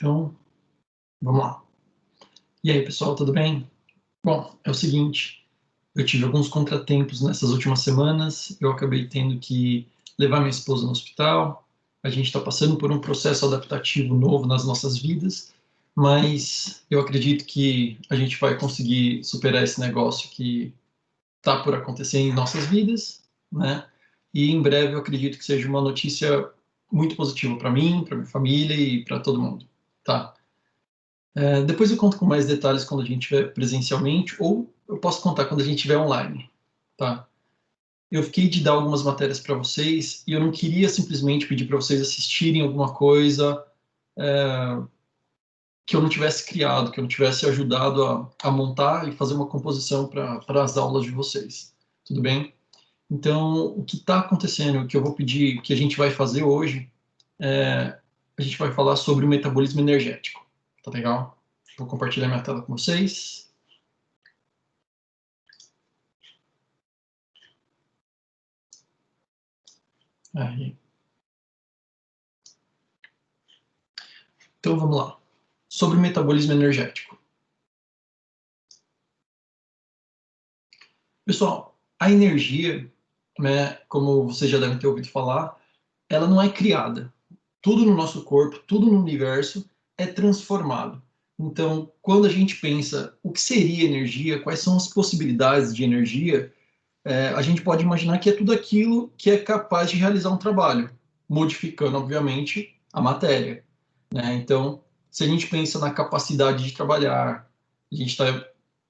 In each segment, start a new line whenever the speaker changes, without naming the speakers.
Então, vamos lá. E aí, pessoal, tudo bem? Bom, é o seguinte, eu tive alguns contratempos nessas últimas semanas, eu acabei tendo que levar minha esposa no hospital, a gente está passando por um processo adaptativo novo nas nossas vidas, mas eu acredito que a gente vai conseguir superar esse negócio que está por acontecer em nossas vidas, né? E em breve eu acredito que seja uma notícia muito positiva para mim, para minha família e para todo mundo, tá? Depois eu conto com mais detalhes quando a gente estiver presencialmente, ou eu posso contar quando a gente estiver online, tá? Eu fiquei de dar algumas matérias para vocês e eu não queria simplesmente pedir para vocês assistirem alguma coisa que eu não tivesse criado, que eu não tivesse ajudado a montar e fazer uma composição para as aulas de vocês, tudo bem? Então, o que está acontecendo, o que eu vou pedir, o que a gente vai fazer hoje, a gente vai falar sobre o metabolismo energético, tá legal? Vou compartilhar minha tela com vocês. Aí. Então vamos lá. Sobre o metabolismo energético. Pessoal, a energia, né, como vocês já devem ter ouvido falar, ela não é criada. Tudo no nosso corpo, tudo no universo é transformado. Então, quando a gente pensa o que seria energia, quais são as possibilidades de energia, a gente pode imaginar que é tudo aquilo que é capaz de realizar um trabalho, modificando, obviamente, a matéria, né? Então, se a gente pensa na capacidade de trabalhar, a gente está,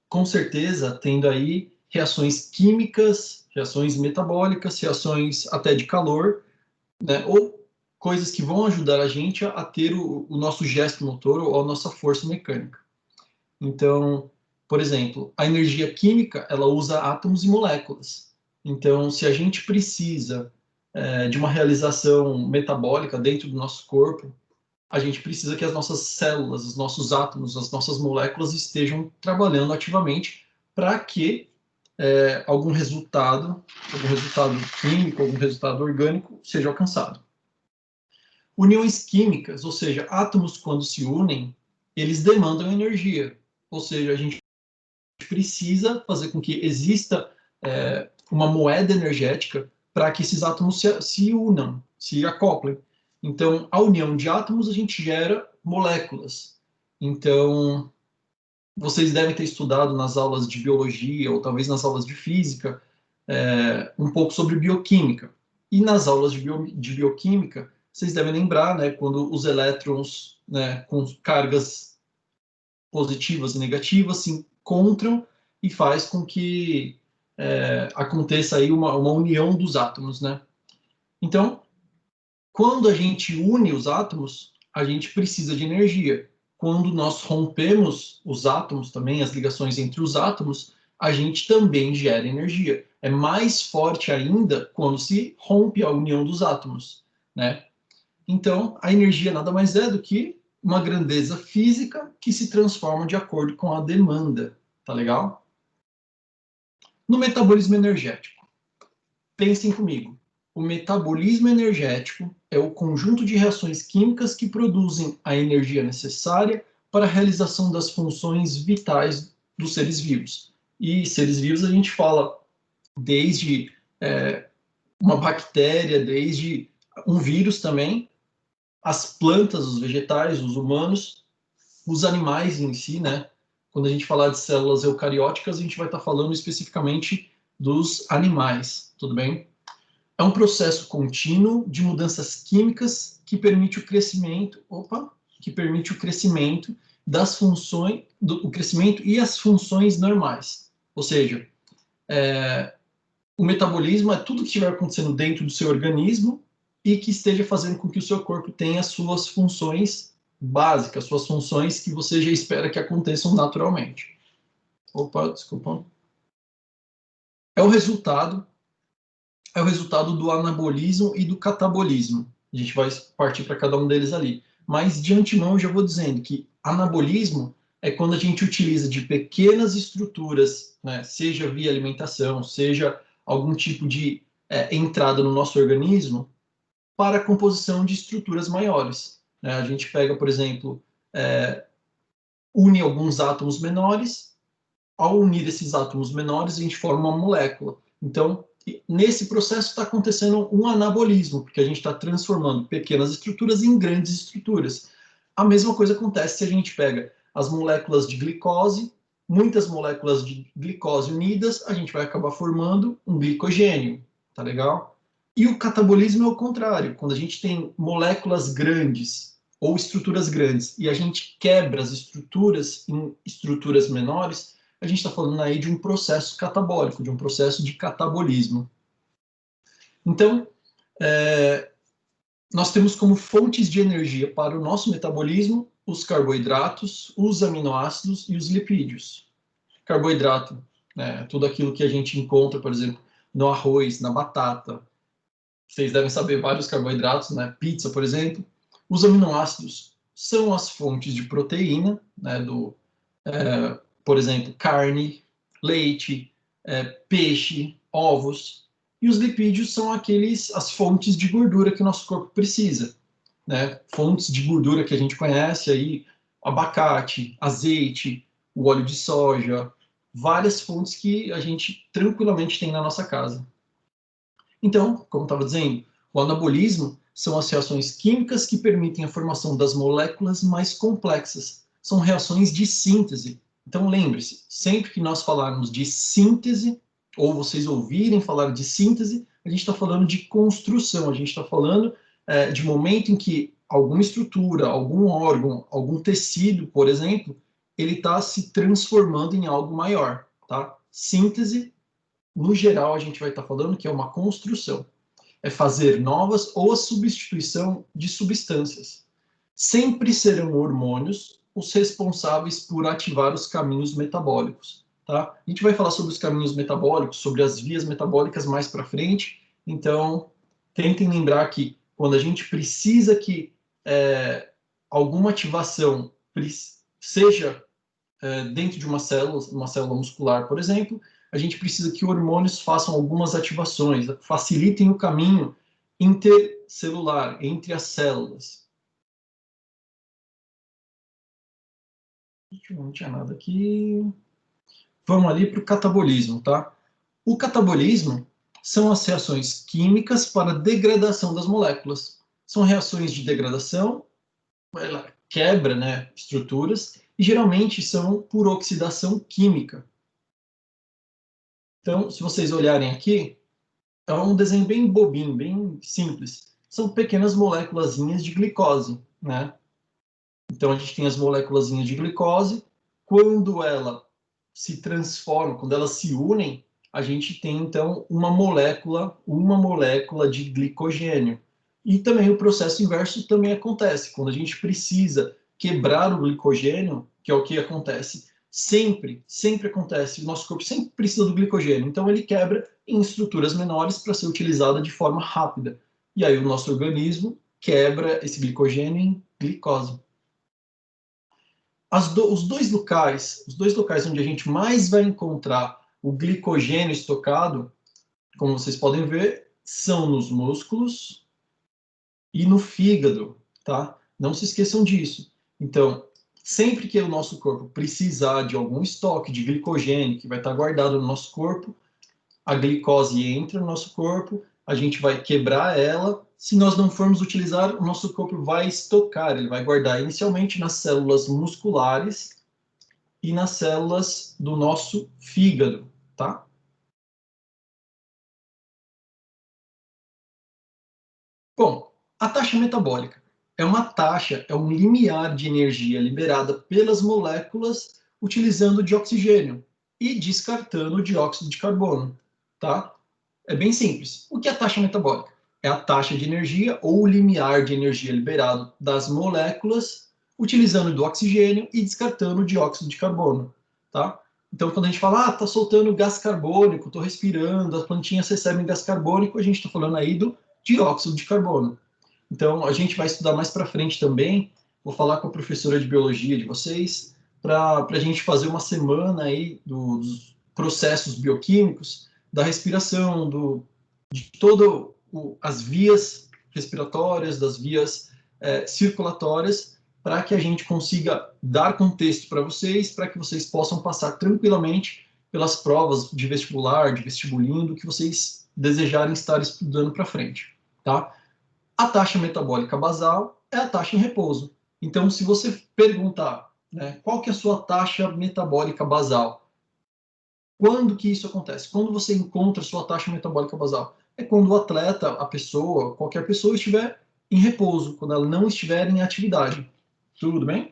com certeza, tendo aí reações químicas, reações metabólicas, reações até de calor, né? Ou coisas que vão ajudar a gente a ter o nosso gesto motor ou a nossa força mecânica. Então, por exemplo, a energia química, ela usa átomos e moléculas. Então, se a gente precisa de uma realização metabólica dentro do nosso corpo, a gente precisa que as nossas células, os nossos átomos, as nossas moléculas estejam trabalhando ativamente para que algum resultado químico, algum resultado orgânico seja alcançado. Uniões químicas, ou seja, átomos quando se unem, eles demandam energia, ou seja, a gente precisa fazer com que exista uma moeda energética para que esses átomos se unam, se acoplem. Então, a união de átomos, a gente gera moléculas. Então, vocês devem ter estudado nas aulas de biologia ou talvez nas aulas de física um pouco sobre bioquímica. E nas aulas de bioquímica, vocês devem lembrar, né, quando os elétrons, né, com cargas positivas e negativas se encontram e faz com que aconteça aí uma união dos átomos, né? Então, quando a gente une os átomos, a gente precisa de energia. Quando nós rompemos os átomos também, as ligações entre os átomos, a gente também gera energia. É mais forte ainda quando se rompe a união dos átomos, né? Então, a energia nada mais é do que uma grandeza física que se transforma de acordo com a demanda, tá legal? No metabolismo energético, pensem comigo. O metabolismo energético é o conjunto de reações químicas que produzem a energia necessária para a realização das funções vitais dos seres vivos. E seres vivos a gente fala desde uma bactéria, desde um vírus também, as plantas, os vegetais, os humanos, os animais em si, né? Quando a gente falar de células eucarióticas, a gente vai estar falando especificamente dos animais, tudo bem? É um processo contínuo de mudanças químicas que permite o crescimento, das funções, o crescimento e as funções normais. Ou seja, o metabolismo é tudo que estiver acontecendo dentro do seu organismo e que esteja fazendo com que o seu corpo tenha suas funções básicas, suas funções que você já espera que aconteçam naturalmente. Desculpa. É o resultado do anabolismo e do catabolismo. A gente vai partir para cada um deles ali. Mas de antemão eu já vou dizendo que anabolismo é quando a gente utiliza de pequenas estruturas, né, seja via alimentação, seja algum tipo de entrada no nosso organismo, para a composição de estruturas maiores. Né? A gente pega, por exemplo, une alguns átomos menores. Ao unir esses átomos menores, a gente forma uma molécula. Então, nesse processo está acontecendo um anabolismo, porque a gente está transformando pequenas estruturas em grandes estruturas. A mesma coisa acontece se a gente pega as moléculas de glicose, muitas moléculas de glicose unidas, a gente vai acabar formando um glicogênio, tá legal? E o catabolismo é o contrário. Quando a gente tem moléculas grandes ou estruturas grandes e a gente quebra as estruturas em estruturas menores, a gente está falando aí de um processo catabólico, de um processo de catabolismo. Então, nós temos como fontes de energia para o nosso metabolismo os carboidratos, os aminoácidos e os lipídios. Carboidrato, tudo aquilo que a gente encontra, por exemplo, no arroz, na batata. Vocês devem saber vários carboidratos, né? Pizza, por exemplo. Os aminoácidos são as fontes de proteína, né? Por exemplo, carne, leite, peixe, ovos. E os lipídios são as fontes de gordura que o nosso corpo precisa, né? Fontes de gordura que a gente conhece aí, abacate, azeite, o óleo de soja, várias fontes que a gente tranquilamente tem na nossa casa. Então, como estava dizendo, o anabolismo são as reações químicas que permitem a formação das moléculas mais complexas. São reações de síntese. Então, lembre-se, sempre que nós falarmos de síntese, ou vocês ouvirem falar de síntese, a gente está falando de construção, a gente está falando de momento em que alguma estrutura, algum órgão, algum tecido, por exemplo, ele está se transformando em algo maior, tá? Síntese, no geral, a gente vai estar falando que é uma construção. É fazer novas ou a substituição de substâncias. Sempre serão hormônios os responsáveis por ativar os caminhos metabólicos, tá? A gente vai falar sobre os caminhos metabólicos, sobre as vias metabólicas mais para frente, então tentem lembrar que quando a gente precisa que alguma ativação seja dentro de uma célula muscular, por exemplo, a gente precisa que hormônios façam algumas ativações, facilitem o caminho intercelular, entre as células. Não tinha nada aqui. Vamos ali para o catabolismo, tá? O catabolismo são as reações químicas para degradação das moléculas. São reações de degradação, ela quebra, né, estruturas, e geralmente são por oxidação química. Então, se vocês olharem aqui, é um desenho bem bobinho, bem simples. São pequenas moléculazinhas de glicose, né? Então, a gente tem as moléculazinhas de glicose. Quando ela se transforma, quando elas se unem, a gente tem, então, uma molécula de glicogênio. E também o processo inverso também acontece. Quando a gente precisa quebrar o glicogênio, que é o que acontece, sempre acontece, o nosso corpo sempre precisa do glicogênio. Então, ele quebra em estruturas menores para ser utilizada de forma rápida. E aí o nosso organismo quebra esse glicogênio em glicose. Os dois locais onde a gente mais vai encontrar o glicogênio estocado, como vocês podem ver, são nos músculos e no fígado, tá? Não se esqueçam disso. Então, sempre que o nosso corpo precisar de algum estoque de glicogênio que vai estar guardado no nosso corpo, a glicose entra no nosso corpo, a gente vai quebrar ela. Se nós não formos utilizar, o nosso corpo vai estocar, ele vai guardar inicialmente nas células musculares e nas células do nosso fígado, tá? Bom, a taxa metabólica é um limiar de energia liberada pelas moléculas utilizando de oxigênio e descartando o dióxido de carbono, tá? É bem simples. O que é a taxa metabólica? É a taxa de energia ou o limiar de energia liberado das moléculas utilizando do oxigênio e descartando o dióxido de carbono, tá? Então, quando a gente fala, tá soltando gás carbônico, tô respirando, as plantinhas recebem gás carbônico, a gente está falando aí do dióxido de carbono. Então, a gente vai estudar mais para frente também, vou falar com a professora de biologia de vocês, para a gente fazer uma semana aí dos processos bioquímicos, da respiração, de todas as vias respiratórias, das vias circulatórias, para que a gente consiga dar contexto para vocês, para que vocês possam passar tranquilamente pelas provas de vestibular, de vestibulindo, que vocês desejarem estar estudando para frente, tá? A taxa metabólica basal é a taxa em repouso. Então, se você perguntar, né, qual que é a sua taxa metabólica basal, quando que isso acontece? Quando você encontra a sua taxa metabólica basal? É quando o atleta, a pessoa, qualquer pessoa estiver em repouso, quando ela não estiver em atividade. Tudo bem?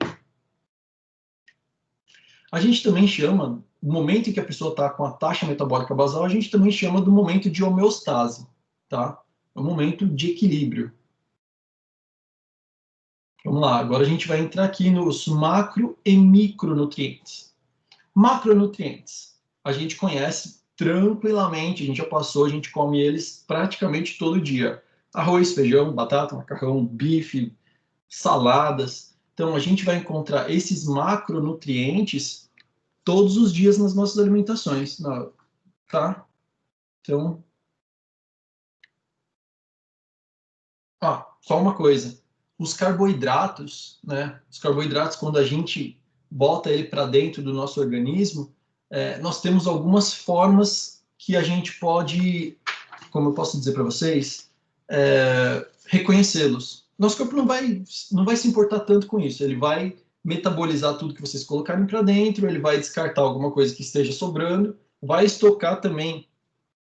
A gente também chama, o momento em que a pessoa está com a taxa metabólica basal, a gente também chama do momento de homeostase, tá? É um momento de equilíbrio. Vamos lá, agora a gente vai entrar aqui nos macro e micronutrientes. Macronutrientes, a gente conhece tranquilamente, a gente já passou, a gente come eles praticamente todo dia. Arroz, feijão, batata, macarrão, bife, saladas. Então, a gente vai encontrar esses macronutrientes todos os dias nas nossas alimentações, tá? Então, só uma coisa. Os carboidratos, né? Os carboidratos, quando a gente bota ele para dentro do nosso organismo, nós temos algumas formas que a gente pode, como eu posso dizer para vocês, reconhecê-los. Nosso corpo não vai se importar tanto com isso. Ele vai metabolizar tudo que vocês colocarem para dentro, ele vai descartar alguma coisa que esteja sobrando, vai estocar também,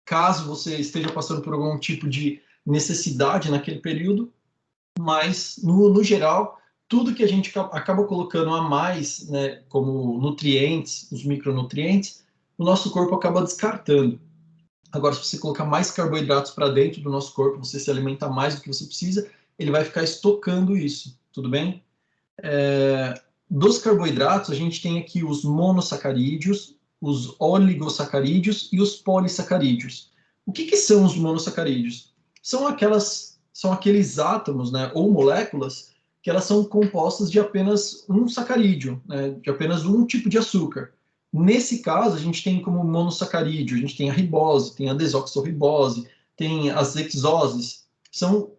caso você esteja passando por algum tipo de necessidade naquele período, mas, no geral, tudo que a gente acaba colocando a mais, né, como nutrientes, os micronutrientes, o nosso corpo acaba descartando. Agora, se você colocar mais carboidratos para dentro do nosso corpo, você se alimenta mais do que você precisa, ele vai ficar estocando isso, tudo bem? Dos carboidratos, a gente tem aqui os monossacarídeos, os oligosacarídeos e os polissacarídeos. O que são os monossacarídeos? São aqueles átomos, né, ou moléculas que elas são compostas de apenas um sacarídeo, né, de apenas um tipo de açúcar. Nesse caso, a gente tem como monossacarídeo, a gente tem a ribose, tem a desoxirribose, tem as hexoses. São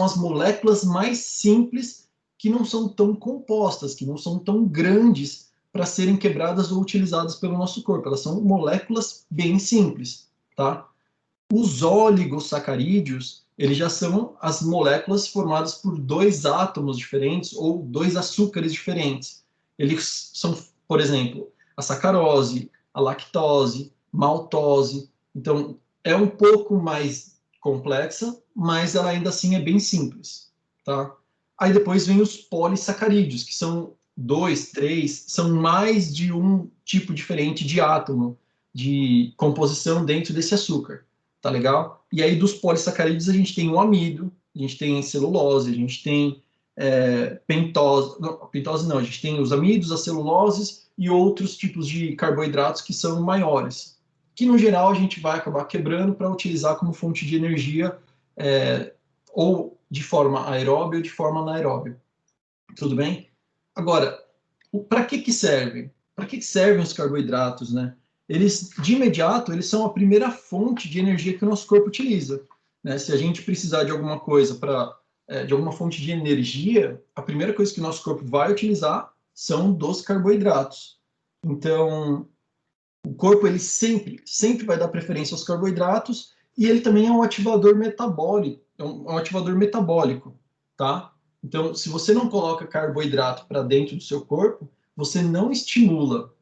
as moléculas mais simples que não são tão compostas, que não são tão grandes para serem quebradas ou utilizadas pelo nosso corpo. Elas são moléculas bem simples, tá? Os oligosacarídeos, eles já são as moléculas formadas por dois átomos diferentes ou dois açúcares diferentes. Eles são, por exemplo, a sacarose, a lactose, maltose. Então, é um pouco mais complexa, mas ela ainda assim é bem simples, tá? Aí depois vem os polissacarídeos, que são dois, três, são mais de um tipo diferente de átomo, de composição dentro desse açúcar. Tá legal? E aí dos polissacarídeos a gente tem o amido, a gente tem celulose, a gente tem pentose, não, pentose não, a gente tem os amidos, as celuloses e outros tipos de carboidratos que são maiores, que no geral a gente vai acabar quebrando para utilizar como fonte de energia, ou de forma aeróbia ou de forma anaeróbia. Tudo bem? Agora, para que servem? Para que servem os carboidratos, né? Eles, de imediato, eles são a primeira fonte de energia que o nosso corpo utiliza, né? Se a gente precisar de alguma coisa de alguma fonte de energia, a primeira coisa que o nosso corpo vai utilizar são dos carboidratos. Então, o corpo ele sempre vai dar preferência aos carboidratos e ele também é um ativador metabólico, um ativador metabólico, tá? Então, se você não coloca carboidrato para dentro do seu corpo, você não estimula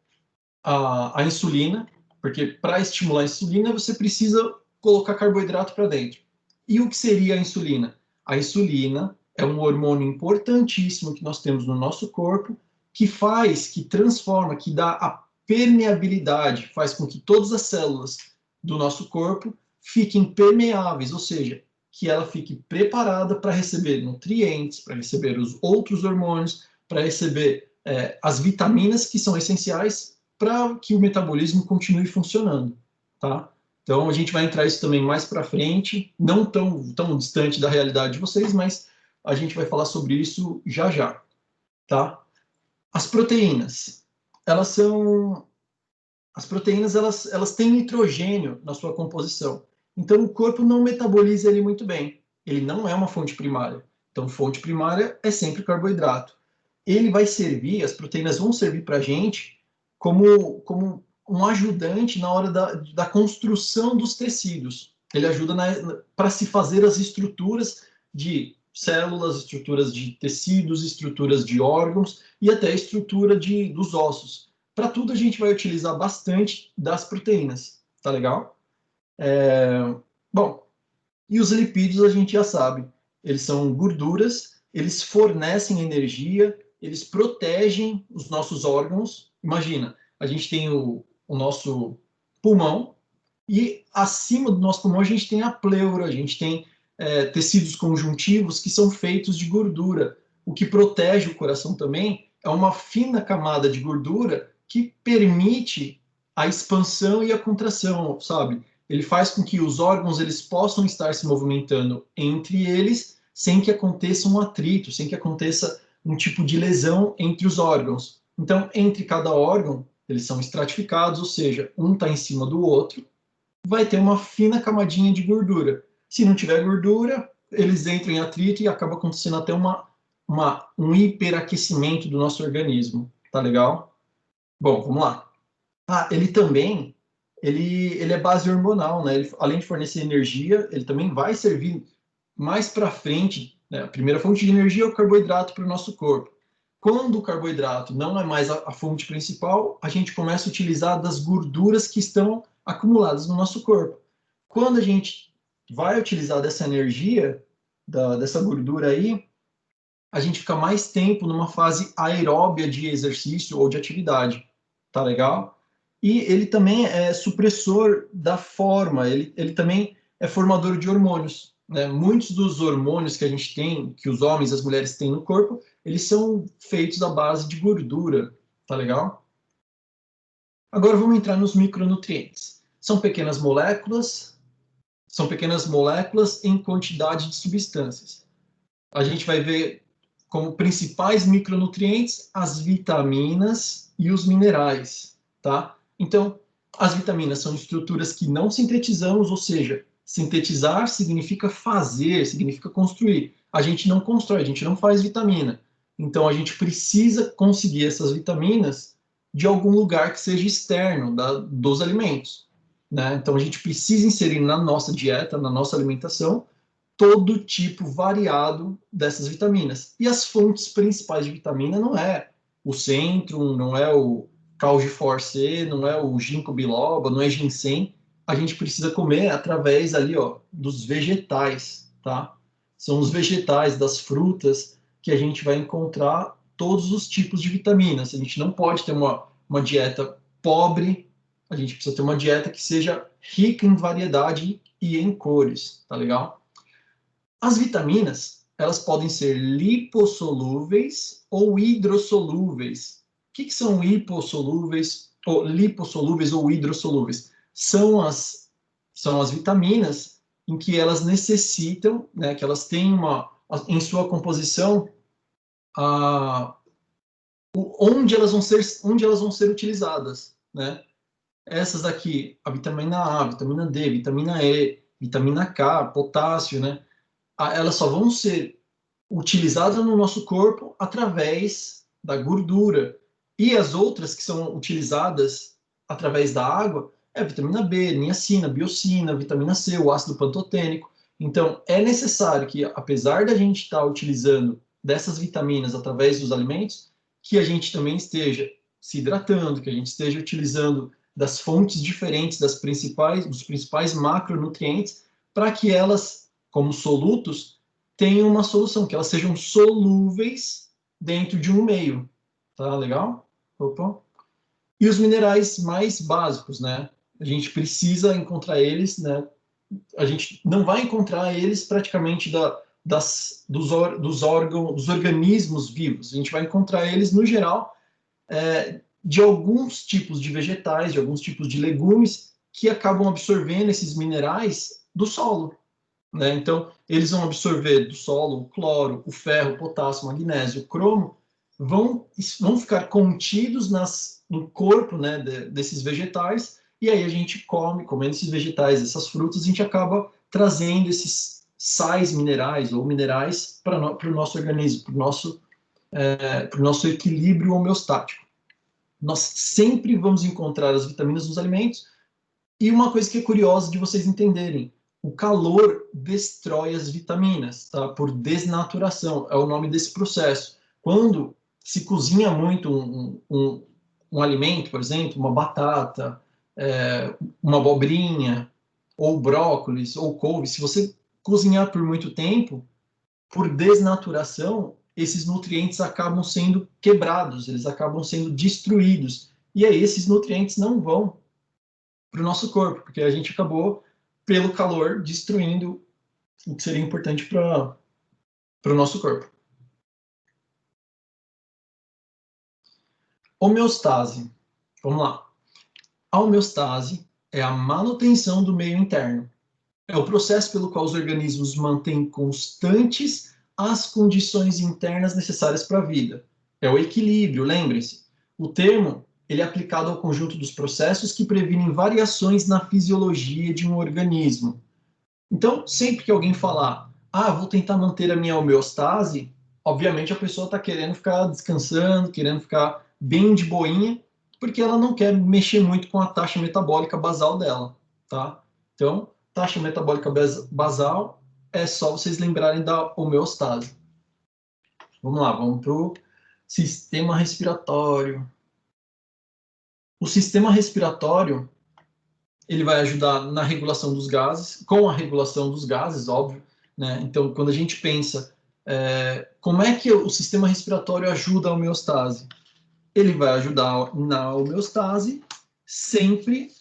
a insulina, porque para estimular a insulina você precisa colocar carboidrato para dentro. E o que seria a insulina? A insulina é um hormônio importantíssimo que nós temos no nosso corpo, que transforma, que dá a permeabilidade, faz com que todas as células do nosso corpo fiquem permeáveis, ou seja, que ela fique preparada para receber nutrientes, para receber os outros hormônios, para receber as vitaminas que são essenciais para que o metabolismo continue funcionando, tá? Então a gente vai entrar isso também mais para frente, não tão distante da realidade de vocês, mas a gente vai falar sobre isso já já, tá? As proteínas, elas têm nitrogênio na sua composição. Então o corpo não metaboliza ele muito bem. Ele não é uma fonte primária. Então fonte primária é sempre carboidrato. ele vai servir, as proteínas vão servir para a gente como um ajudante na hora da construção dos tecidos. Ele ajuda para se fazer as estruturas de células, estruturas de tecidos, estruturas de órgãos e até a estrutura dos ossos. Para tudo a gente vai utilizar bastante das proteínas, tá legal? Bom, e os lipídios a gente já sabe, eles são gorduras, eles fornecem energia, eles protegem os nossos órgãos. Imagina, a gente tem o nosso pulmão, e acima do nosso pulmão a gente tem a pleura, a gente tem tecidos conjuntivos que são feitos de gordura. O que protege o coração também é uma fina camada de gordura que permite a expansão e a contração, sabe? Ele faz com que os órgãos eles possam estar se movimentando entre eles sem que aconteça um atrito, sem que aconteça um tipo de lesão entre os órgãos. Então, entre cada órgão, eles são estratificados, ou seja, um está em cima do outro, vai ter uma fina camadinha de gordura. Se não tiver gordura, eles entram em atrito e acaba acontecendo até um hiperaquecimento do nosso organismo. Tá legal? Bom, vamos lá. Ele também ele é base hormonal, né? Ele, além de fornecer energia, ele também vai servir mais para frente, né? A primeira fonte de energia é o carboidrato para o nosso corpo. Quando o carboidrato não é mais a fonte principal, a gente começa a utilizar das gorduras que estão acumuladas no nosso corpo. Quando a gente vai utilizar dessa energia, dessa gordura aí, a gente fica mais tempo numa fase aeróbia de exercício ou de atividade. Tá legal? E ele também é supressor da forma, ele também é formador de hormônios. Né? Muitos dos hormônios que a gente tem, que os homens e as mulheres têm no corpo, eles são feitos à base de gordura. Tá legal? Agora vamos entrar nos micronutrientes. São pequenas moléculas em quantidade de substâncias. A gente vai ver como principais micronutrientes as vitaminas e os minerais, tá? Então, as vitaminas são estruturas que não sintetizamos, ou seja, sintetizar significa fazer, significa construir. A gente não constrói, a gente não faz vitamina. Então, a gente precisa conseguir essas vitaminas de algum lugar que seja externo dos alimentos, né? Então, a gente precisa inserir na nossa dieta, na nossa alimentação, todo tipo variado dessas vitaminas. E as fontes principais de vitamina não é o Centrum, não é o Calgifor-C, não é o ginkgo biloba, não é ginseng. A gente precisa comer através ali, ó, dos vegetais, tá? São os vegetais, das frutas, que a gente vai encontrar todos os tipos de vitaminas. A gente não pode ter uma dieta pobre, a gente precisa ter uma dieta que seja rica em variedade e em cores, tá legal? As vitaminas, elas podem ser lipossolúveis ou hidrossolúveis. O que são lipossolúveis ou hidrossolúveis? São as vitaminas em que elas necessitam, né, que elas têm em sua composição, onde elas vão ser utilizadas, né? Essas aqui, a vitamina A, vitamina D, vitamina E, vitamina K, potássio, né? Elas só vão ser utilizadas no nosso corpo através da gordura. E as outras que são utilizadas através da água é a vitamina B, niacina, biocina, vitamina C, o ácido pantotênico. Então, é necessário que, apesar da gente estar utilizando dessas vitaminas através dos alimentos, que a gente também esteja se hidratando, que a gente esteja utilizando das fontes diferentes dos principais macronutrientes, para que elas, como solutos, tenham uma solução, que elas sejam solúveis dentro de um meio. Tá legal? Opa. E os minerais mais básicos, né? A gente precisa encontrar eles, né? A gente não vai encontrar eles praticamente dos organismos vivos. A gente vai encontrar eles, no geral, de alguns tipos de vegetais, de alguns tipos de legumes que acabam absorvendo esses minerais do solo. Né? Então, eles vão absorver do solo o cloro, o ferro, o potássio, o magnésio, o cromo, vão ficar contidos no corpo, né, desses vegetais, e aí a gente comendo esses vegetais, essas frutas, a gente acaba trazendo esses sais minerais ou minerais para o nosso organismo, para o nosso para o nosso equilíbrio homeostático. Nós sempre vamos encontrar as vitaminas nos alimentos. E uma coisa que é curiosa de vocês entenderem, o calor destrói as vitaminas, tá? Por desnaturação, é o nome desse processo. Quando se cozinha muito um alimento, por exemplo, uma batata, uma abobrinha, ou brócolis, ou couve, se você cozinhar por muito tempo, por desnaturação, esses nutrientes acabam sendo quebrados, eles acabam sendo destruídos. E aí esses nutrientes não vão para o nosso corpo, porque a gente acabou, pelo calor, destruindo o que seria importante para o nosso corpo. Homeostase. Vamos lá. A homeostase é a manutenção do meio interno. É o processo pelo qual os organismos mantêm constantes as condições internas necessárias para a vida. É o equilíbrio, lembrem-se. O termo ele é aplicado ao conjunto dos processos que previnem variações na fisiologia de um organismo. Então, sempre que alguém falar, vou tentar manter a minha homeostase, obviamente a pessoa está querendo ficar descansando, querendo ficar bem de boinha, porque ela não quer mexer muito com a taxa metabólica basal dela, tá? Então, taxa metabólica basal é só vocês lembrarem da homeostase. Vamos lá, vamos para o sistema respiratório. O sistema respiratório ele vai ajudar na regulação dos gases, com a regulação dos gases, óbvio, né? Então, quando a gente pensa como é que o sistema respiratório ajuda a homeostase? Ele vai ajudar na homeostase sempre,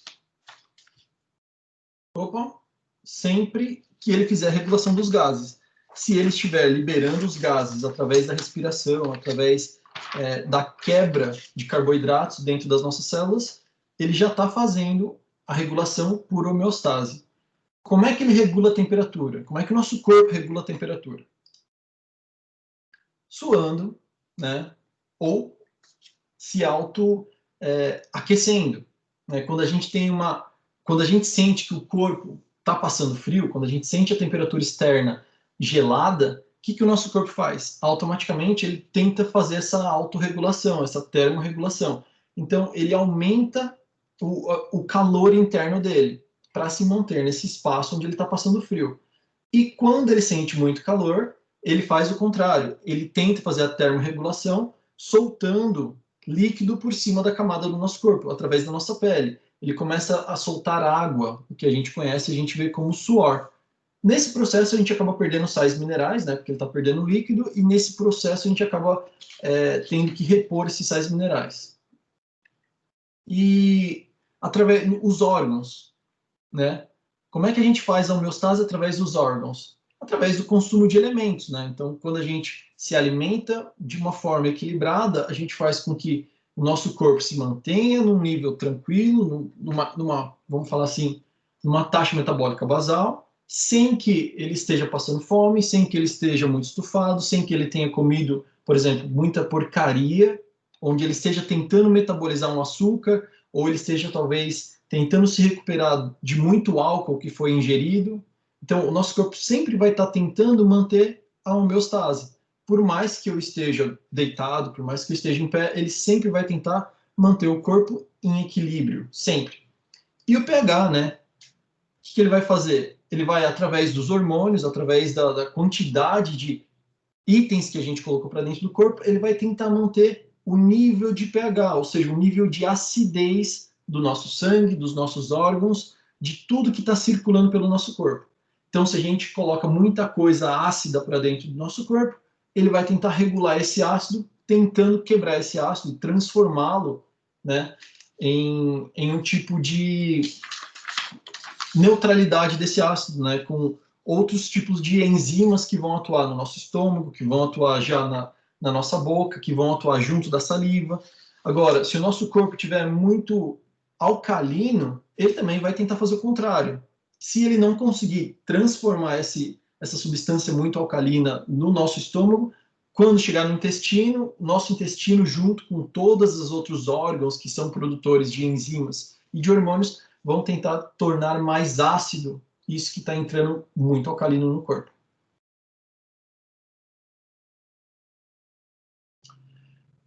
sempre que ele fizer a regulação dos gases. Se ele estiver liberando os gases através da respiração, através da quebra de carboidratos dentro das nossas células, ele já está fazendo a regulação por homeostase. Como é que ele regula a temperatura? Como é que o nosso corpo regula a temperatura? Suando, né? Ou se aquecendo. Né? Quando a gente sente que o corpo está passando frio, quando a gente sente a temperatura externa gelada, o que o nosso corpo faz? Automaticamente ele tenta fazer essa autorregulação, essa termorregulação. Então ele aumenta o calor interno dele para se manter nesse espaço onde ele está passando frio. E quando ele sente muito calor, ele faz o contrário. Ele tenta fazer a termorregulação soltando líquido por cima da camada do nosso corpo, através da nossa pele. Ele começa a soltar água, o que a gente conhece, a gente vê como suor. Nesse processo, a gente acaba perdendo sais minerais, né, porque ele está perdendo líquido, e nesse processo a gente acaba tendo que repor esses sais minerais. E através os órgãos, né? Como é que a gente faz a homeostase através dos órgãos? Através do consumo de elementos, né? Então, quando a gente se alimenta de uma forma equilibrada, a gente faz com que o nosso corpo se mantenha num nível tranquilo, vamos falar assim, numa taxa metabólica basal, sem que ele esteja passando fome, sem que ele esteja muito estufado, sem que ele tenha comido, por exemplo, muita porcaria, onde ele esteja tentando metabolizar um açúcar, ou ele esteja talvez tentando se recuperar de muito álcool que foi ingerido. Então, o nosso corpo sempre vai estar tentando manter a homeostase. Por mais que eu esteja deitado, por mais que eu esteja em pé, ele sempre vai tentar manter o corpo em equilíbrio, sempre. E o pH, né? O que ele vai fazer? Ele vai, através dos hormônios, através da quantidade de itens que a gente colocou para dentro do corpo, ele vai tentar manter o nível de pH, ou seja, o nível de acidez do nosso sangue, dos nossos órgãos, de tudo que está circulando pelo nosso corpo. Então, se a gente coloca muita coisa ácida para dentro do nosso corpo, ele vai tentar regular esse ácido, tentando quebrar esse ácido e transformá-lo, né, em um tipo de neutralidade desse ácido, né, com outros tipos de enzimas que vão atuar no nosso estômago, que vão atuar já na nossa boca, que vão atuar junto da saliva. Agora, se o nosso corpo estiver muito alcalino, ele também vai tentar fazer o contrário. Se ele não conseguir transformar essa substância muito alcalina no nosso estômago, quando chegar no intestino, nosso intestino, junto com todos os outros órgãos que são produtores de enzimas e de hormônios, vão tentar tornar mais ácido isso que está entrando muito alcalino no corpo.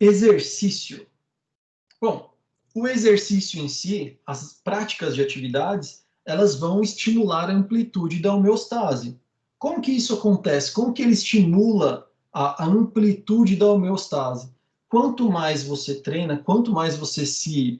Exercício. Bom, o exercício em si, as práticas de atividades, elas vão estimular a amplitude da homeostase. Como que isso acontece? Como que ele estimula a amplitude da homeostase? Quanto mais você treina, quanto mais você se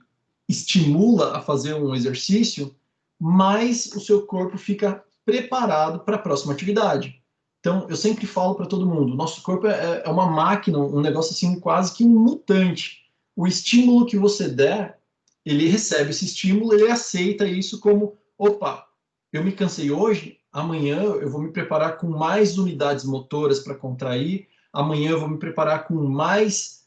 estimula a fazer um exercício, mais o seu corpo fica preparado para a próxima atividade. Então, eu sempre falo para todo mundo, nosso corpo é uma máquina, um negócio assim, quase que um mutante. O estímulo que você der, ele recebe esse estímulo, ele aceita isso como, opa, eu me cansei hoje, amanhã eu vou me preparar com mais unidades motoras para contrair, amanhã eu vou me preparar com mais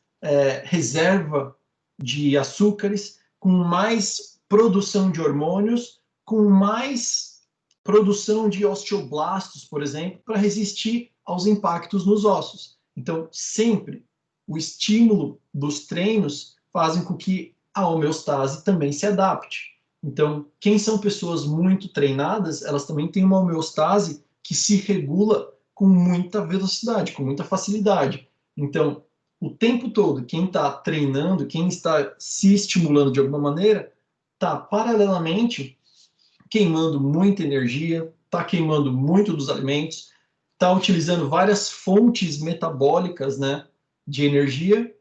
reserva de açúcares, com mais produção de hormônios, com mais produção de osteoblastos, por exemplo, para resistir aos impactos nos ossos. Então, sempre o estímulo dos treinos fazem com que a homeostase também se adapte. Então, quem são pessoas muito treinadas, elas também têm uma homeostase que se regula com muita velocidade, com muita facilidade. Então, o tempo todo, quem está treinando, quem está se estimulando de alguma maneira, está paralelamente queimando muita energia, está queimando muito dos alimentos, está utilizando várias fontes metabólicas, né, de energia,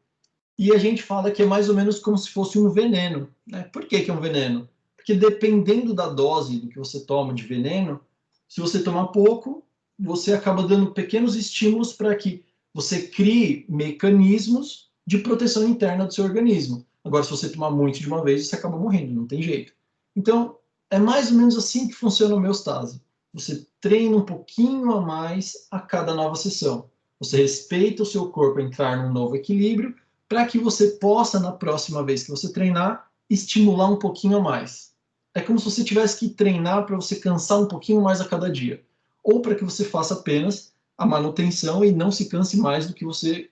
e a gente fala que é mais ou menos como se fosse um veneno. Né? Por que é um veneno? Porque dependendo da dose do que você toma de veneno, se você tomar pouco, você acaba dando pequenos estímulos para que você crie mecanismos de proteção interna do seu organismo. Agora, se você tomar muito de uma vez, você acaba morrendo, não tem jeito. Então, é mais ou menos assim que funciona a homeostase. Você treina um pouquinho a mais a cada nova sessão. Você respeita o seu corpo entrar num novo equilíbrio para que você possa, na próxima vez que você treinar, estimular um pouquinho a mais. É como se você tivesse que treinar para você cansar um pouquinho mais a cada dia. Ou para que você faça apenas a manutenção e não se canse mais do que você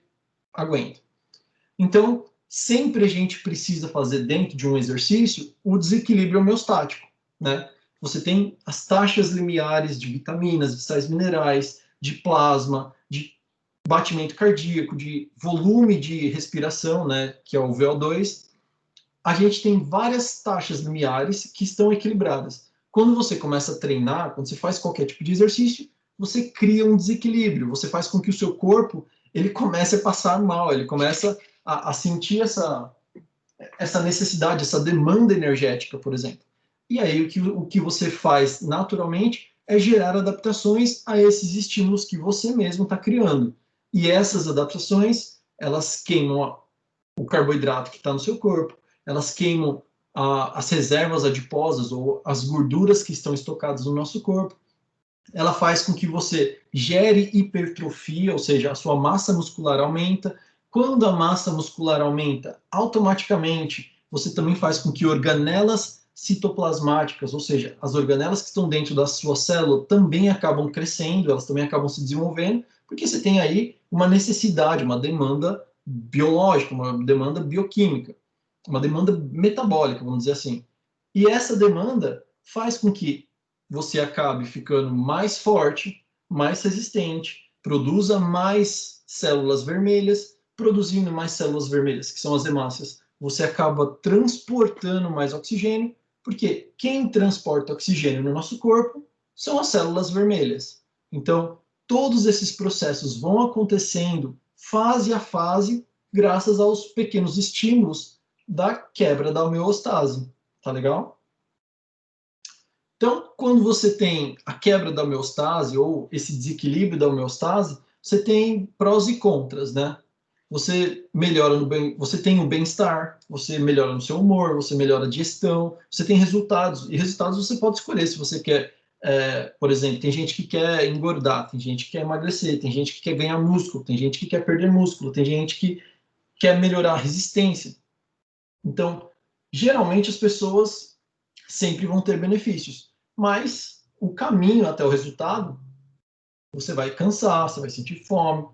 aguenta. Então, sempre a gente precisa fazer dentro de um exercício o desequilíbrio homeostático, né? Você tem as taxas limiares de vitaminas, de sais minerais, de plasma, de batimento cardíaco, de volume de respiração, né, que é o VO2. A gente tem várias taxas limiares que estão equilibradas. Quando você começa a treinar, quando você faz qualquer tipo de exercício, você cria um desequilíbrio, você faz com que o seu corpo ele comece a passar mal, ele começa a sentir essa necessidade, essa demanda energética, por exemplo. E aí o que você faz naturalmente é gerar adaptações a esses estímulos que você mesmo está criando. E essas adaptações, elas queimam o carboidrato que está no seu corpo, elas queimam as reservas adiposas ou as gorduras que estão estocadas no nosso corpo. Ela faz com que você gere hipertrofia, ou seja, a sua massa muscular aumenta. Quando a massa muscular aumenta, automaticamente você também faz com que organelas citoplasmáticas, ou seja, as organelas que estão dentro da sua célula também acabam crescendo, elas também acabam se desenvolvendo, porque você tem aí uma necessidade, uma demanda biológica, uma demanda bioquímica, uma demanda metabólica, vamos dizer assim. E essa demanda faz com que você acabe ficando mais forte, mais resistente, produza mais células vermelhas, produzindo mais células vermelhas, que são as hemácias. Você acaba transportando mais oxigênio, porque quem transporta oxigênio no nosso corpo são as células vermelhas. Então, todos esses processos vão acontecendo fase a fase, graças aos pequenos estímulos da quebra da homeostase. Tá legal? Então, quando você tem a quebra da homeostase ou esse desequilíbrio da homeostase, você tem prós e contras, né? Você melhora no bem, você tem o bem-estar, você melhora no seu humor, você melhora a digestão, você tem resultados. E resultados você pode escolher se você quer, por exemplo, tem gente que quer engordar, tem gente que quer emagrecer, tem gente que quer ganhar músculo, tem gente que quer perder músculo, tem gente que quer melhorar a resistência. Então, geralmente as pessoas sempre vão ter benefícios, mas o caminho até o resultado, você vai cansar, você vai sentir fome,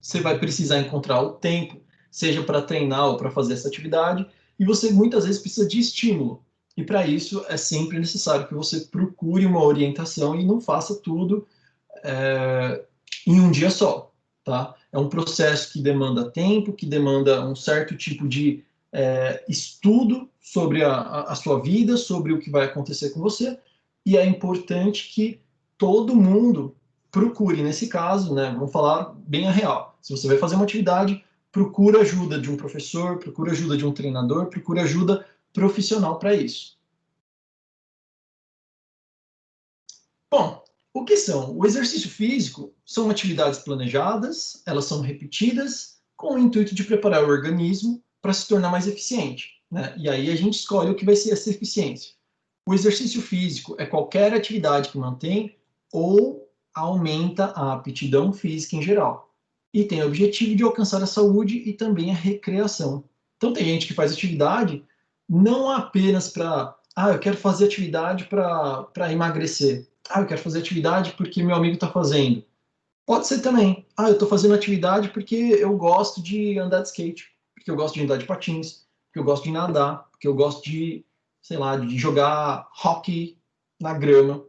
você vai precisar encontrar o tempo, seja para treinar ou para fazer essa atividade, e você muitas vezes precisa de estímulo. E para isso é sempre necessário que você procure uma orientação e não faça tudo em um dia só, tá? é um processo que demanda tempo, que demanda um certo tipo de estudo sobre a sua vida, sobre o que vai acontecer com você, e é importante que todo mundo procure, nesse caso, né, vamos falar bem a real. Se você vai fazer uma atividade, procura ajuda de um professor, procura ajuda de um treinador, procura ajuda profissional para isso. Bom, o que são? O exercício físico são atividades planejadas, elas são repetidas com o intuito de preparar o organismo para se tornar mais eficiente, né? E aí a gente escolhe o que vai ser essa eficiência. O exercício físico é qualquer atividade que mantém ou aumenta a aptidão física em geral. E tem o objetivo de alcançar a saúde e também a recreação. Então tem gente que faz atividade não apenas para, eu quero fazer atividade para emagrecer. Eu quero fazer atividade porque meu amigo está fazendo. Pode ser também. Eu estou fazendo atividade porque eu gosto de andar de skate, porque eu gosto de andar de patins, porque eu gosto de nadar, porque eu gosto de, sei lá, de jogar hockey na grama.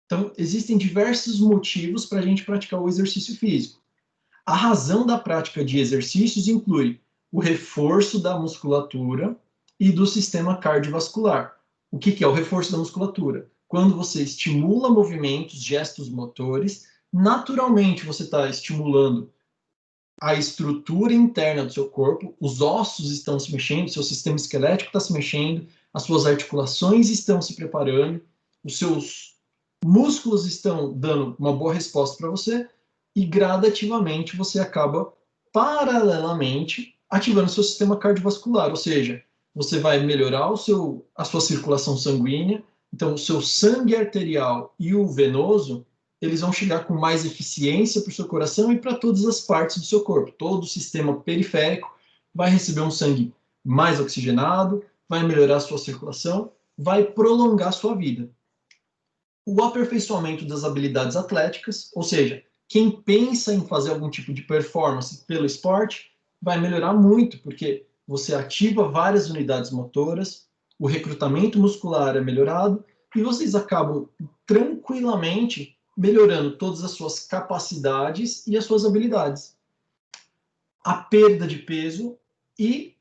Então, existem diversos motivos para a gente praticar o exercício físico. A razão da prática de exercícios inclui o reforço da musculatura e do sistema cardiovascular. O que é o reforço da musculatura? Quando você estimula movimentos, gestos motores, naturalmente você está estimulando a estrutura interna do seu corpo, os ossos estão se mexendo, seu sistema esquelético está se mexendo, as suas articulações estão se preparando, os seus músculos estão dando uma boa resposta para você, e gradativamente você acaba, paralelamente, ativando seu sistema cardiovascular, ou seja, você vai melhorar a sua circulação sanguínea, então o seu sangue arterial e o venoso, eles vão chegar com mais eficiência para o seu coração e para todas as partes do seu corpo. Todo o sistema periférico vai receber um sangue mais oxigenado, vai melhorar a sua circulação, vai prolongar a sua vida. O aperfeiçoamento das habilidades atléticas, ou seja, quem pensa em fazer algum tipo de performance pelo esporte, vai melhorar muito, porque você ativa várias unidades motoras, o recrutamento muscular é melhorado e vocês acabam tranquilamente melhorando todas as suas capacidades e as suas habilidades. A perda de peso e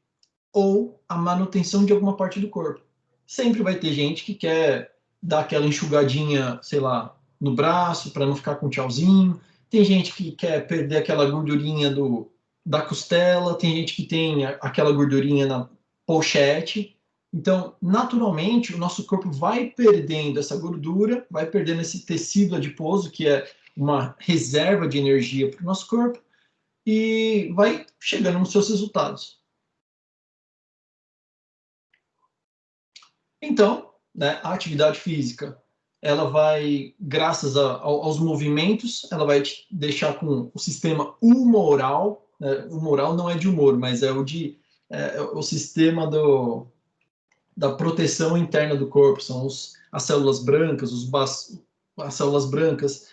ou a manutenção de alguma parte do corpo. Sempre vai ter gente que quer dar aquela enxugadinha, sei lá, no braço para não ficar com tchauzinho. Tem gente que quer perder aquela gordurinha da costela. Tem gente que tem aquela gordurinha na pochete. Então, naturalmente, o nosso corpo vai perdendo essa gordura, vai perdendo esse tecido adiposo, que é uma reserva de energia para o nosso corpo, e vai chegando nos seus resultados. Então, né, a atividade física, ela vai, graças aos movimentos, ela vai te deixar com o sistema humoral, né? O humoral não é de humor, mas é o sistema da proteção interna do corpo, são as células brancas, as células brancas,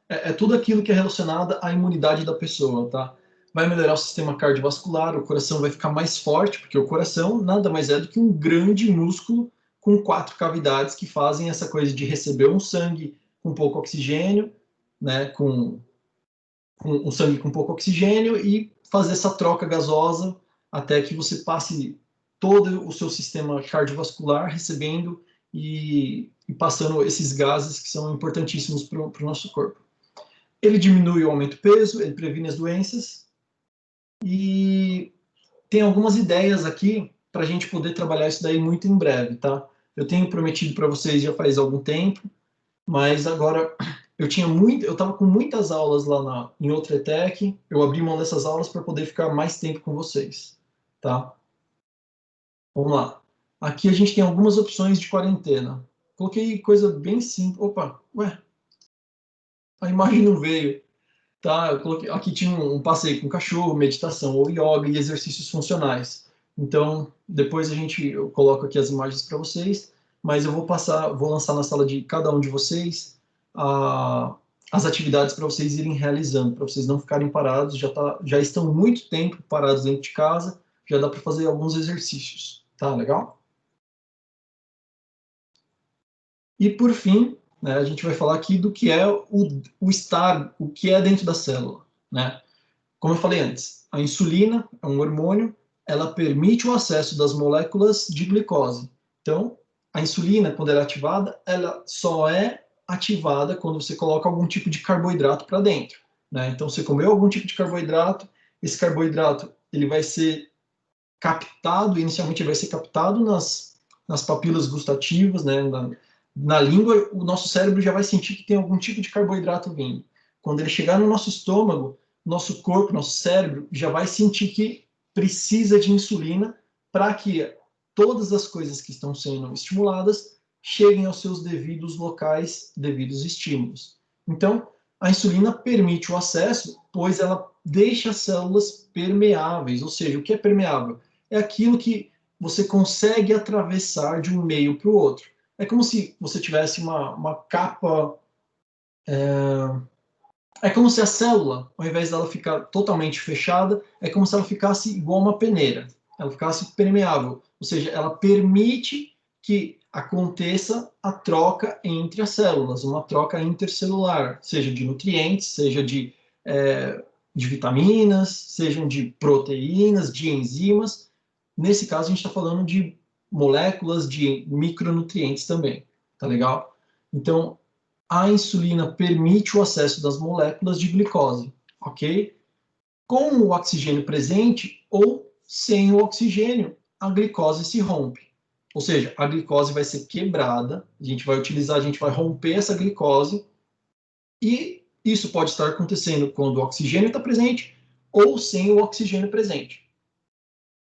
é tudo aquilo que é relacionado à imunidade da pessoa, tá? Vai melhorar o sistema cardiovascular, o coração vai ficar mais forte, porque o coração nada mais é do que um grande músculo com 4 cavidades que fazem essa coisa de receber um sangue com pouco oxigênio, né, com um sangue com pouco oxigênio e fazer essa troca gasosa até que você passe todo o seu sistema cardiovascular recebendo e passando esses gases que são importantíssimos para o nosso corpo. Ele diminui o aumento do peso, ele previne as doenças e tem algumas ideias aqui para a gente poder trabalhar isso daí muito em breve, tá? Eu tenho prometido para vocês já faz algum tempo, mas agora eu estava com muitas aulas lá em outra ETEC, eu abri mão dessas aulas para poder ficar mais tempo com vocês, tá? Vamos lá. Aqui a gente tem algumas opções de quarentena. Coloquei coisa bem simples. Opa, ué, a imagem não veio. Tá, eu coloquei, aqui tinha um passeio com cachorro, meditação ou yoga e exercícios funcionais. Então, depois eu coloco aqui as imagens para vocês, mas eu vou lançar na sala de cada um de vocês as atividades para vocês irem realizando, para vocês não ficarem parados, já estão muito tempo parados dentro de casa, já dá para fazer alguns exercícios, tá legal? E por fim, né, a gente vai falar aqui do que é o estar, o que é dentro da célula. né? Como eu falei antes, a insulina é um hormônio, ela permite o acesso das moléculas de glicose. Então, a insulina, quando ela é ativada, ela só é ativada quando você coloca algum tipo de carboidrato para dentro, né? Então, você comeu algum tipo de carboidrato, esse carboidrato ele vai ser captado, inicialmente ele vai ser captado nas papilas gustativas, né? Na língua, o nosso cérebro já vai sentir que tem algum tipo de carboidrato vindo. Quando ele chegar no nosso estômago, nosso corpo, nosso cérebro já vai sentir que precisa de insulina para que todas as coisas que estão sendo estimuladas cheguem aos seus devidos locais, devidos estímulos. Então, a insulina permite o acesso, pois ela deixa as células permeáveis, ou seja, o que é permeável? É aquilo que você consegue atravessar de um meio para o outro. É como se você tivesse uma capa. É como se a célula, ao invés dela ficar totalmente fechada, é como se ela ficasse igual uma peneira. Ela ficasse permeável. Ou seja, ela permite que aconteça a troca entre as células, uma troca intercelular, seja de nutrientes, seja de vitaminas, sejam de proteínas, de enzimas. Nesse caso, a gente está falando de moléculas de micronutrientes também. Tá legal? Então, a insulina permite o acesso das moléculas de glicose, ok? Com o oxigênio presente ou sem o oxigênio, a glicose se rompe. Ou seja, a glicose vai ser quebrada, a gente vai romper essa glicose, e isso pode estar acontecendo quando o oxigênio está presente ou sem o oxigênio presente.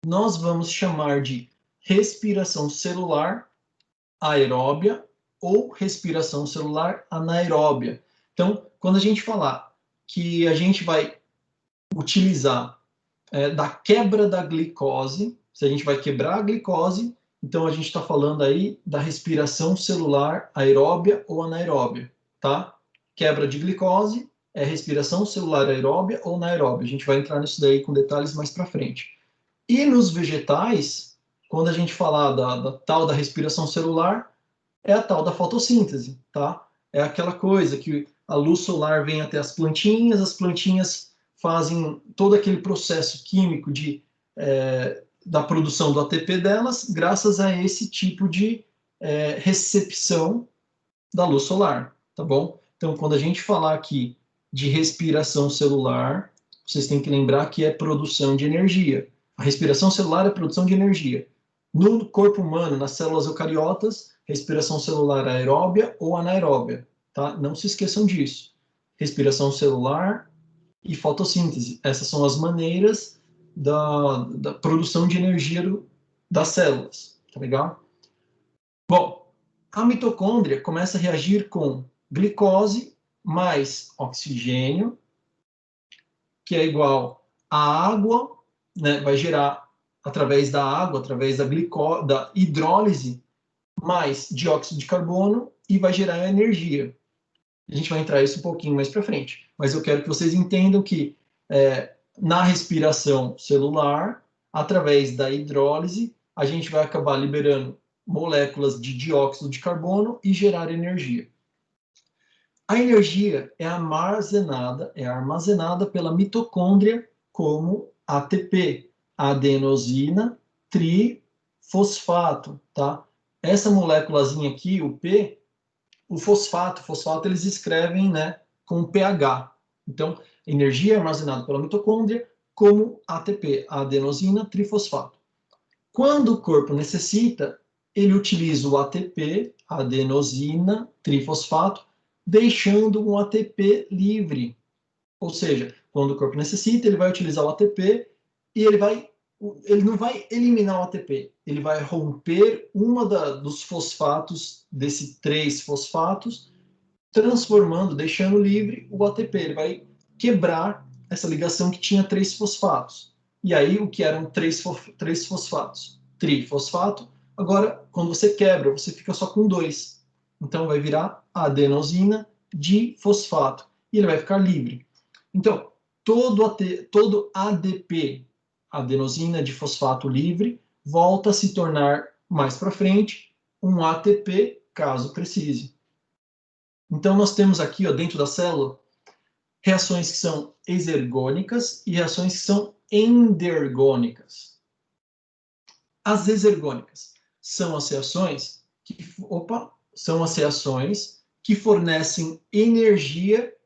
Nós vamos chamar de respiração celular aeróbia ou respiração celular anaeróbia. Então, quando a gente falar que a gente vai utilizar da quebra da glicose, se a gente vai quebrar a glicose, então a gente está falando aí da respiração celular aeróbia ou anaeróbia, tá? Quebra de glicose é respiração celular aeróbia ou anaeróbia. A gente vai entrar nisso daí com detalhes mais para frente. E nos vegetais, quando a gente falar da tal da respiração celular, é a tal da fotossíntese, tá? É aquela coisa que a luz solar vem até as plantinhas fazem todo aquele processo químico da produção do ATP delas, graças a esse tipo de recepção da luz solar, tá bom? Então, quando a gente falar aqui de respiração celular, vocês têm que lembrar que é produção de energia. A respiração celular é produção de energia. No corpo humano, nas células eucariotas, respiração celular aeróbia ou anaeróbia, tá? Não se esqueçam disso. Respiração celular e fotossíntese. Essas são as maneiras da produção de energia das células, tá legal? Bom, a mitocôndria começa a reagir com glicose mais oxigênio, que é igual a água, né, vai gerar através da água, através da hidrólise, mais dióxido de carbono e vai gerar energia. A gente vai entrar isso um pouquinho mais para frente, mas eu quero que vocês entendam que na respiração celular, através da hidrólise, a gente vai acabar liberando moléculas de dióxido de carbono e gerar energia. A energia é armazenada pela mitocôndria como ATP, adenosina trifosfato, tá? Essa moléculazinha aqui, o P, o fosfato eles escrevem, né, com pH. Então, energia é armazenada pela mitocôndria como ATP, adenosina trifosfato. Quando o corpo necessita, ele utiliza o ATP, adenosina trifosfato, deixando um ATP livre. Ou seja, quando o corpo necessita, ele vai utilizar o ATP e ele não vai eliminar o ATP, ele vai romper dos fosfatos, desses 3 fosfatos, transformando, deixando livre o ATP. Ele vai quebrar essa ligação que tinha 3 fosfatos. E aí, o que eram 3 fosfatos? Trifosfato. Agora, quando você quebra, você fica só com 2. Então, vai virar adenosina difosfato. E ele vai ficar livre. Então, todo ADP, adenosina difosfato livre, volta a se tornar, mais para frente, um ATP, caso precise. Então, nós temos aqui, ó, dentro da célula, reações que são exergônicas e reações que são endergônicas. As exergônicas são as reações que fornecem energia,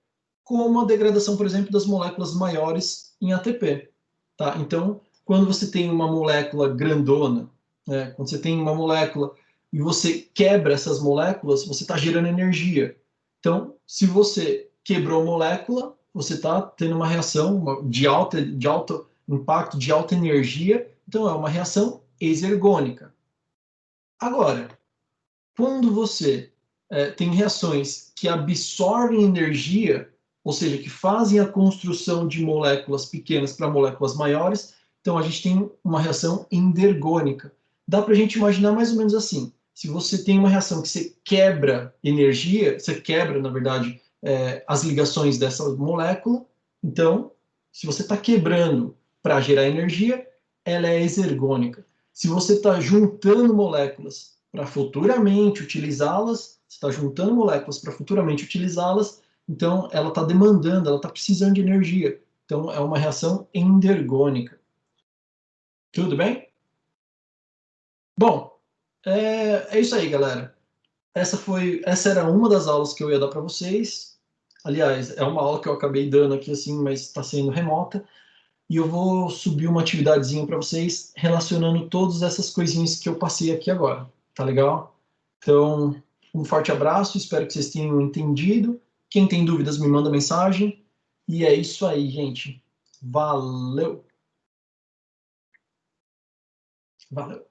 como a degradação, por exemplo, das moléculas maiores em ATP. Tá? Então, quando você tem uma molécula grandona, né, quando você tem uma molécula e você quebra essas moléculas, você está gerando energia. Então, se você quebrou a molécula, você está tendo uma reação de alto impacto, de alta energia, então é uma reação exergônica. Agora, quando você tem reações que absorvem energia, ou seja, que fazem a construção de moléculas pequenas para moléculas maiores, então a gente tem uma reação endergônica. Dá para a gente imaginar mais ou menos assim. Se você tem uma reação que você quebra energia, você quebra, na verdade, as ligações dessa molécula, então, se você está quebrando para gerar energia, ela é exergônica. Se você está juntando moléculas para futuramente utilizá-las, você está juntando moléculas para futuramente utilizá-las, então ela está demandando, ela está precisando de energia. Então é uma reação endergônica. Tudo bem? Bom, é isso aí, galera. Essa era uma das aulas que eu ia dar para vocês. Aliás, é uma aula que eu acabei dando aqui assim, mas está sendo remota. E eu vou subir uma atividadezinha para vocês relacionando todas essas coisinhas que eu passei aqui agora. Tá legal? Então, um forte abraço, espero que vocês tenham entendido. Quem tem dúvidas, me manda mensagem. E é isso aí, gente. Valeu! Valeu!